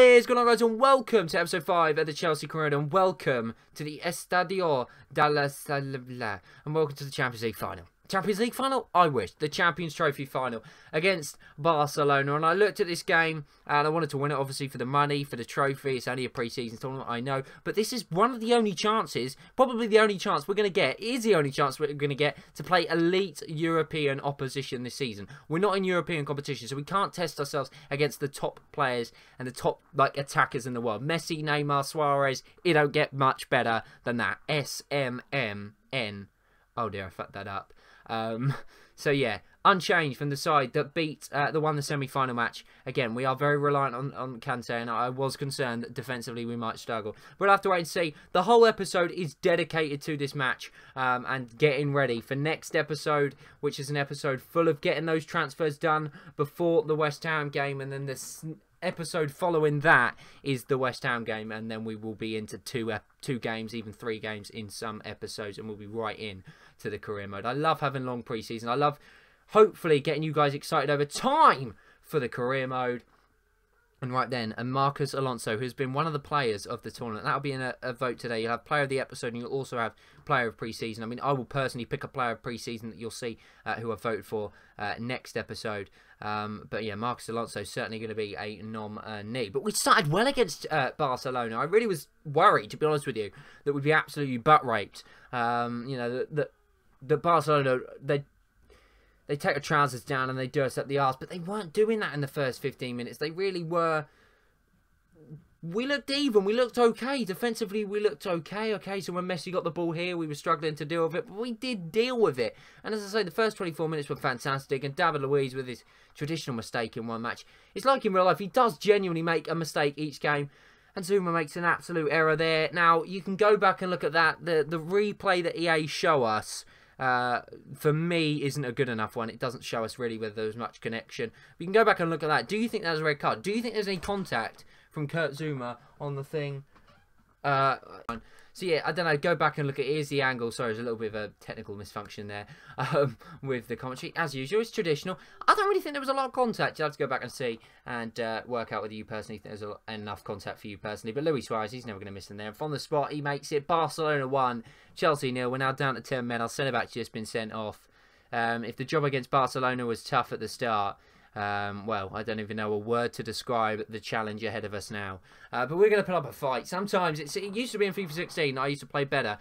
What is going on, guys, and welcome to episode 5 of the Chelsea Career, and welcome to the Estadio de la Salvla, and welcome to the Champions League final. Champions League final? I wish. The Champions Trophy final against Barcelona. And I looked at this game and I wanted to win it, obviously, for the money, for the trophy. It's only a pre-season tournament, I know. But this is one of the only chances, probably the only chance we're going to get, is the only chance we're going to get to play elite European opposition this season. We're not in European competition, so we can't test ourselves against the top players and the top, attackers in the world. Messi, Neymar, Suarez, it don't get much better than that. SMMN. Oh dear, I fucked that up. So yeah, unchanged from the side that beat won the semi-final match. Again, we are very reliant on Kante, and I was concerned that defensively we might struggle. But we'll have to wait and see. The whole episode is dedicated to this match and getting ready for next episode, which is an episode full of getting those transfers done before the West Ham game, and then this episode following that is the West Ham game, and then we will be into two games, even 3 games in some episodes, and we'll be right in to the career mode. I love having long pre-season. I love hopefully getting you guys excited over time for the career mode. And right then, and Marcus Alonso, who's been one of the players of the tournament. That'll be in a vote today. You'll have player of the episode, and you'll also have player of pre-season. I mean, I will personally pick a player of pre-season that you'll see who I voted for next episode. But yeah, Marcus Alonso is certainly going to be a nominee. But we started well against Barcelona. I really was worried, to be honest with you, that we'd be absolutely butt-raped. You know, that Barcelona, they take the trousers down and they do us up the arse, but they weren't doing that in the first 15 minutes. They really were. We looked even. We looked okay. Defensively, we looked okay. Okay, so when Messi got the ball here, we were struggling to deal with it, but we did deal with it. And as I say, the first 24 minutes were fantastic, and David Luiz with his traditional mistake in one match. It's like in real life, he does genuinely make a mistake each game, and Zuma makes an absolute error there. Now, you can go back and look at that. The replay that EA show us, for me, isn't a good enough one. It doesn't show us really whether there was much connection. We can go back and look at that. Do you think that was a red card? Do you think there's any contact from Kurt Zuma on the thing? So yeah, I don't know. Go back and look at it. Here's the angle. Sorry, there's a little bit of a technical misfunction there with the commentary. As usual, it's traditional. I don't really think there was a lot of contact. You'll have to go back and see and work out whether you personally think there's enough contact for you personally. But Luis Suarez, he's never going to miss in there. And from the spot, he makes it. Barcelona 1, Chelsea 0. We're now down to 10 men. Our centre-back's just been sent off. If the job against Barcelona was tough at the start, well, I don't even know a word to describe the challenge ahead of us now. But we're going to put up a fight. Sometimes, it used to be in FIFA 16, I used to play better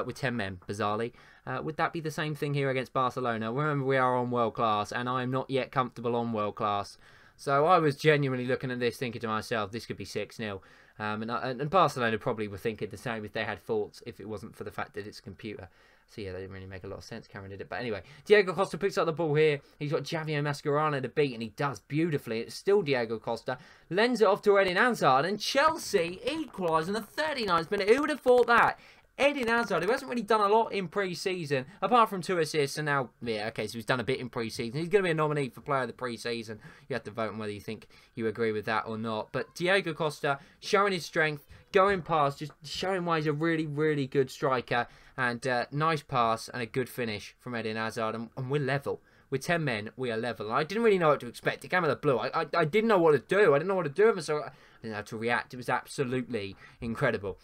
with 10 men, bizarrely. Would that be the same thing here against Barcelona? Remember, we are on world class, and I am not yet comfortable on world class. So I was genuinely looking at this, thinking to myself, this could be 6-0. And Barcelona probably were thinking the same if they had thoughts, if it wasn't for the fact that it's a computer. So yeah, that didn't really make a lot of sense. Cameron did it. But anyway, Diego Costa picks up the ball here. He's got Javier Mascherano to beat, and he does beautifully. It's still Diego Costa. Lends it off to Eden Hazard, and Chelsea equalise in the 39th minute. Who would have thought that? Eden Hazard, who hasn't really done a lot in pre-season, apart from 2 assists, and now, yeah, okay, so he's done a bit in pre-season. He's going to be a nominee for player of the pre-season. You have to vote on whether you think you agree with that or not. But Diego Costa, showing his strength, going past, just showing why he's a really, really good striker. And nice pass and a good finish from Eden Hazard, and we're level. With 10 men, we are level. And I didn't really know what to expect. It came out of the blue. I didn't know what to do. I didn't know what to do with it, so I didn't know how to react. It was absolutely incredible.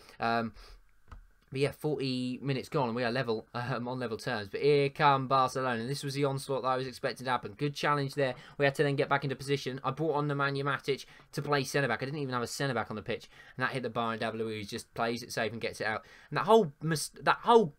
But yeah, 40 minutes gone, and we are level on level terms. But here come Barcelona. This was the onslaught that I was expecting to happen. Good challenge there. We had to then get back into position. I brought on Nemanja Matic to play centre-back. I didn't even have a centre-back on the pitch. And that hit the bar, and David Luiz just plays it safe and gets it out. And that whole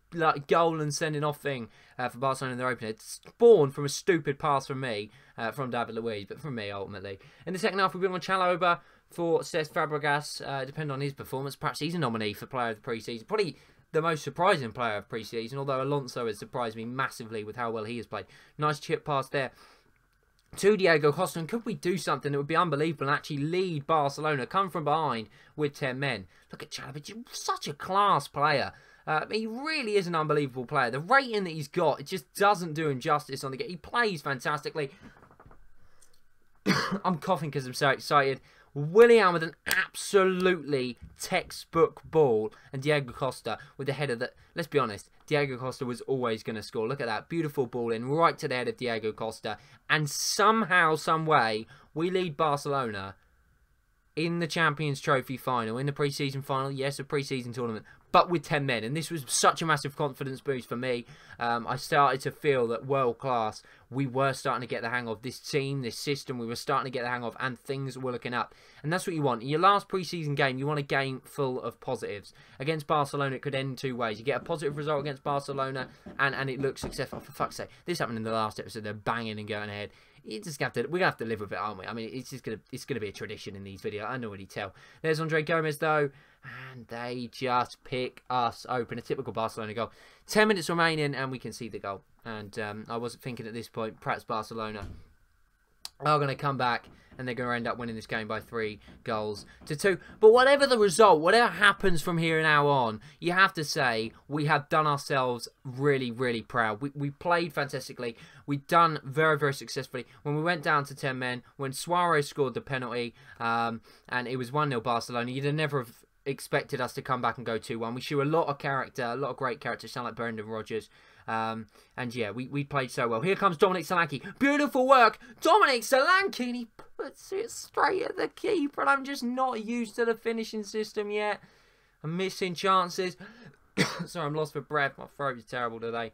goal and sending off thing for Barcelona in their opener, it spawned from a stupid pass from me, from David Luiz, but from me ultimately. In the second half, we bring on Chalobah for Cesc Fabregas, depending on his performance. Perhaps he's a nominee for player of the pre-season. Probably the most surprising player of pre-season, although Alonso has surprised me massively with how well he has played. Nice chip pass there to Diego Costa, and could we do something that would be unbelievable and actually lead Barcelona, come from behind with 10 men? Look at Chalobah, such a class player. He really is an unbelievable player. The rating that he's got, it just doesn't do him justice on the game. He plays fantastically. I'm coughing because I'm so excited. Willian with an absolutely textbook ball, and Diego Costa with the header that, let's be honest, Diego Costa was always going to score. Look at that beautiful ball in right to the head of Diego Costa, and somehow, some way, we lead Barcelona in the Champions Trophy final, in the pre-season final, yes, a pre-season tournament, but with 10 men. And this was such a massive confidence boost for me. I started to feel that world class, we were starting to get the hang of this team, this system, we were starting to get the hang of, and things were looking up. And that's what you want. In your last pre-season game, you want a game full of positives. Against Barcelona, it could end two ways. You get a positive result against Barcelona, and it looks successful. For fuck's sake, this happened in the last episode. They're banging and going ahead. You just have to, we're gonna have to live with it, aren't we? I mean, it's gonna be a tradition in these videos. I can already tell. There's Andre Gomez though, and they just pick us open. A typical Barcelona goal. 10 minutes remaining, and we can see the goal. And I wasn't thinking at this point, perhaps Barcelona are going to come back and they're going to end up winning this game by 3-2. But whatever the result, whatever happens from here now on, you have to say we have done ourselves really, really proud. We played fantastically. We've done very, very successfully. When we went down to 10 men, when Suarez scored the penalty, and it was 1-0 Barcelona, you'd have never have expected us to come back and go 2-1. We show a lot of character, a lot of great character, sound like Brendan Rodgers. And yeah, we played so well. Here comes Dominic Solanke. Beautiful work. Dominic Solanke, and he puts it straight at the keeper. And I'm just not used to the finishing system yet. I'm missing chances. Sorry, I'm lost for breath. My throat is terrible today.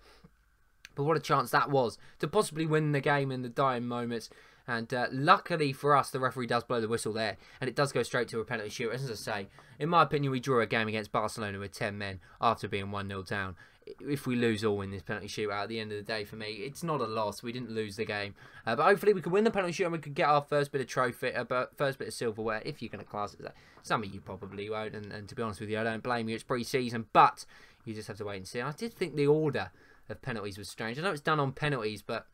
But what a chance that was to possibly win the game in the dying moments. And luckily for us, the referee does blow the whistle there. And it does go straight to a penalty shootout. As I say, in my opinion, we drew a game against Barcelona with 10 men after being 1-0 down. If we lose all in this penalty shootout at the end of the day, for me, it's not a loss. We didn't lose the game. But hopefully we can win the penalty shootout and we could get our first bit of trophy, first bit of silverware, if you're going to class it as that. Some of you probably won't. And to be honest with you, I don't blame you. It's pre-season. But you just have to wait and see. I did think the order of penalties was strange. I know it's done on penalties, but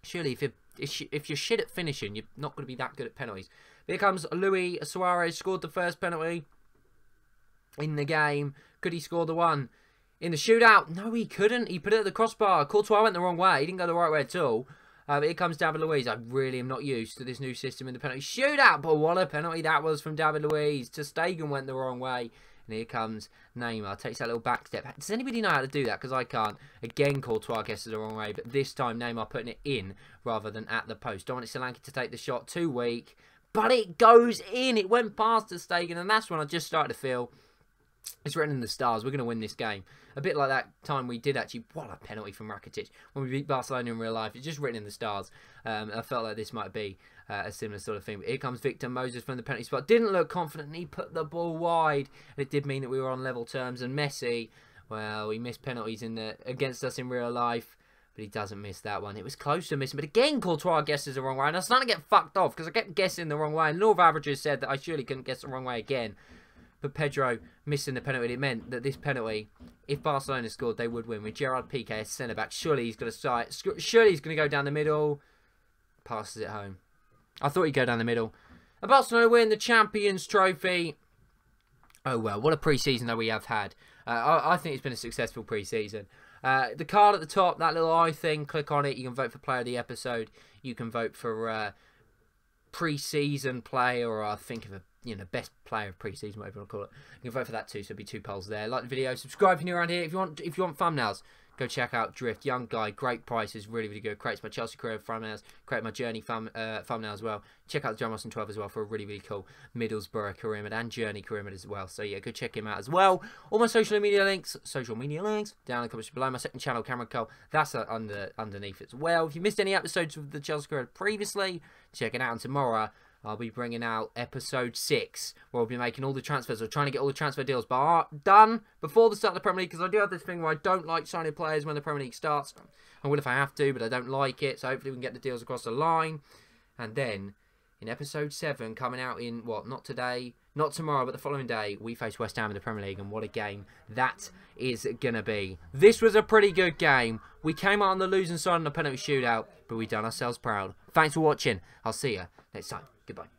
surely if you're shit at finishing, you're not going to be that good at penalties. Here comes Luis Suarez, scored the first penalty in the game. Could he score the one in the shootout? No, he couldn't. He put it at the crossbar. Courtois went the wrong way. He didn't go the right way at all. But here comes David Luiz. I really am not used to this new system in the penalty shootout. But what a penalty that was from David Luiz. Ter Stegen went the wrong way. And here comes Neymar. Takes that little back step. Does anybody know how to do that? Because I can't. Again, Courtois guesses the wrong way. But this time, Neymar putting it in rather than at the post. Dominic Solanke to take the shot. Too weak. But it goes in. It went past Ter Stegen. And that's when I just started to feel it's written in the stars. We're going to win this game. A bit like that time we did actually. What a penalty from Rakitic when we beat Barcelona in real life. It's just written in the stars. I felt like this might be a similar sort of thing. But here comes Victor Moses from the penalty spot. Didn't look confident. He put the ball wide. It did mean that we were on level terms. And Messi, well, he missed penalties against us in real life. But he doesn't miss that one. It was close to missing. But again, Courtois guesses the wrong way. And I was starting to get fucked off because I kept guessing the wrong way. And law of averages said that I surely couldn't guess the wrong way again. But Pedro missing the penalty, it meant that this penalty, if Barcelona scored, they would win. With Gerard Piqué as centre-back, surely he's going to start. Surely he's going to go down the middle. Passes it home. I thought he'd go down the middle. And Barcelona win the Champions Trophy. Oh well, what a pre-season that we have had. I think it's been a successful pre-season. The card at the top, that little eye thing, click on it. You can vote for player of the episode. You can vote for pre-season player, or I think of a best player of pre-season, whatever you want to call it. You can vote for that too, so there'll be 2 polls there. Like the video, subscribe if you're new around here. If you want thumbnails, go check out Drift. Young guy, great prices, really, really good. Creates my Chelsea career thumbnails, create my Journey thumbnail as well. Check out the John Austin 12 as well for a really, really cool Middlesbrough career mode and Journey career mode as well. So yeah, go check him out as well. All my social media links down in the comments below. My second channel, Cameron Cole, that's underneath as well. If you missed any episodes of the Chelsea career previously, check it out. And tomorrow I'll be bringing out episode 6, where we'll be making all the transfers, or trying to get all the transfer deals done before the start of the Premier League, because I do have this thing where I don't like signing players when the Premier League starts. I will if I have to, but I don't like it, so hopefully we can get the deals across the line. And then, in episode 7, coming out in, not today, not tomorrow, but the following day, we face West Ham in the Premier League, and what a game that is going to be. This was a pretty good game. We came out on the losing side in the penalty shootout, but we done ourselves proud. Thanks for watching. I'll see you next time. Goodbye.